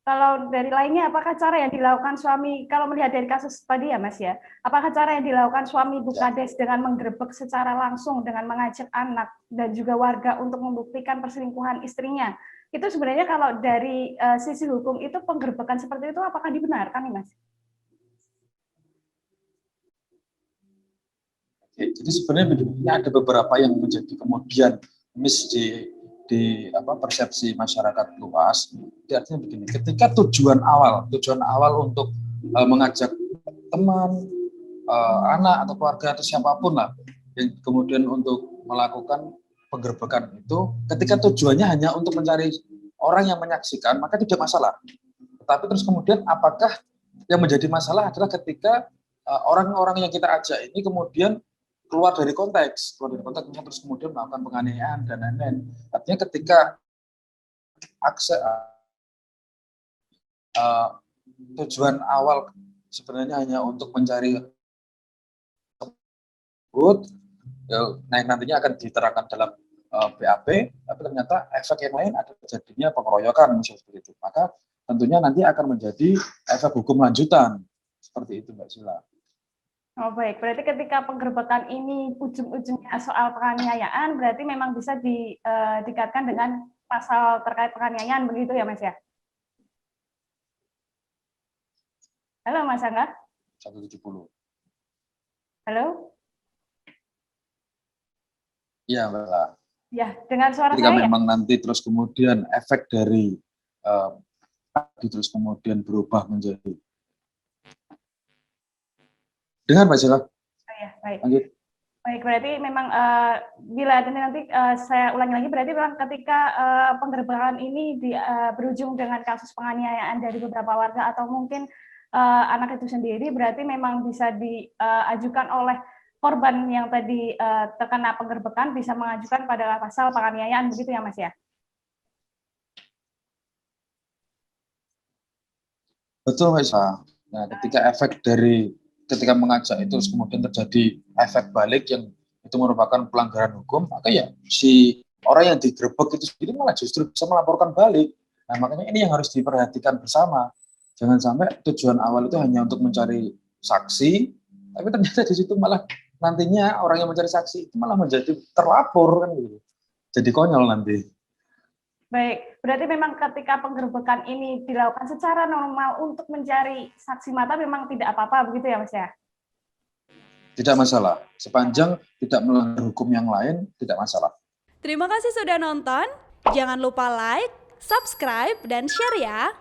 Kalau dari lainnya, apakah cara yang dilakukan suami, kalau melihat dari kasus tadi ya Mas ya, apakah cara yang dilakukan suami Bu Kades dengan menggerebek secara langsung, dengan mengajak anak dan juga warga untuk membuktikan perselingkuhan istrinya, itu sebenarnya kalau dari sisi hukum itu penggerebekan seperti itu apakah dibenarkan nih Mas? Jadi sebenarnya ada beberapa yang menjadi kemudian di persepsi masyarakat luas. Jadi artinya begini, ketika tujuan awal untuk mengajak teman, anak atau keluarga atau siapapun lah yang kemudian untuk melakukan penggerbekan itu, ketika tujuannya hanya untuk mencari orang yang menyaksikan, maka tidak masalah. Tetapi terus kemudian apakah yang menjadi masalah adalah ketika orang-orang yang kita ajak ini kemudian keluar dari konteks terus kemudian melakukan penganiayaan dan lain-lain. Artinya ketika akses tujuan awal sebenarnya hanya untuk mencari tersebut, nah nantinya akan diterangkan dalam BAP, tapi ternyata efek yang lain ada terjadinya pengeroyokan misalnya seperti itu. Maka tentunya nanti akan menjadi efek hukum lanjutan seperti itu, Mbak Sila. Oh baik, berarti ketika penggerbekan ini ujung-ujungnya soal penganiayaan, berarti memang bisa dikaitkan dengan pasal terkait penganiayaan, begitu ya Mas ya? Halo Mas Angga? 170. Halo? Iya, Mbak. Ya, dengan suara ketika saya memang nanti terus kemudian efek dari terus kemudian berubah menjadi dengan Mbak Sila. ya, baik. Lanjut. Baik, berarti memang bila nanti saya ulangi lagi, berarti memang ketika penggerbekan ini berujung dengan kasus penganiayaan dari beberapa warga atau mungkin anak itu sendiri, berarti memang bisa diajukan oleh korban yang tadi terkena penggerbekan bisa mengajukan pada pasal penganiayaan, begitu ya Mas ya? Betul, Mbak Sila. Nah, ketika mengajak itu terus kemudian terjadi efek balik yang itu merupakan pelanggaran hukum, maka ya si orang yang digerebek itu sendiri malah justru bisa melaporkan balik. Nah, makanya ini yang harus diperhatikan bersama. Jangan sampai tujuan awal itu hanya untuk mencari saksi, tapi ternyata di situ malah nantinya orang yang mencari saksi itu malah menjadi terlapor kan gitu. Jadi konyol nanti. Baik, berarti memang ketika penggerbekan ini dilakukan secara normal untuk mencari saksi mata memang tidak apa-apa, begitu ya Mas ya? Tidak masalah, sepanjang tidak melanggar hukum yang lain, tidak masalah. Terima kasih sudah nonton, jangan lupa like, subscribe, dan share ya!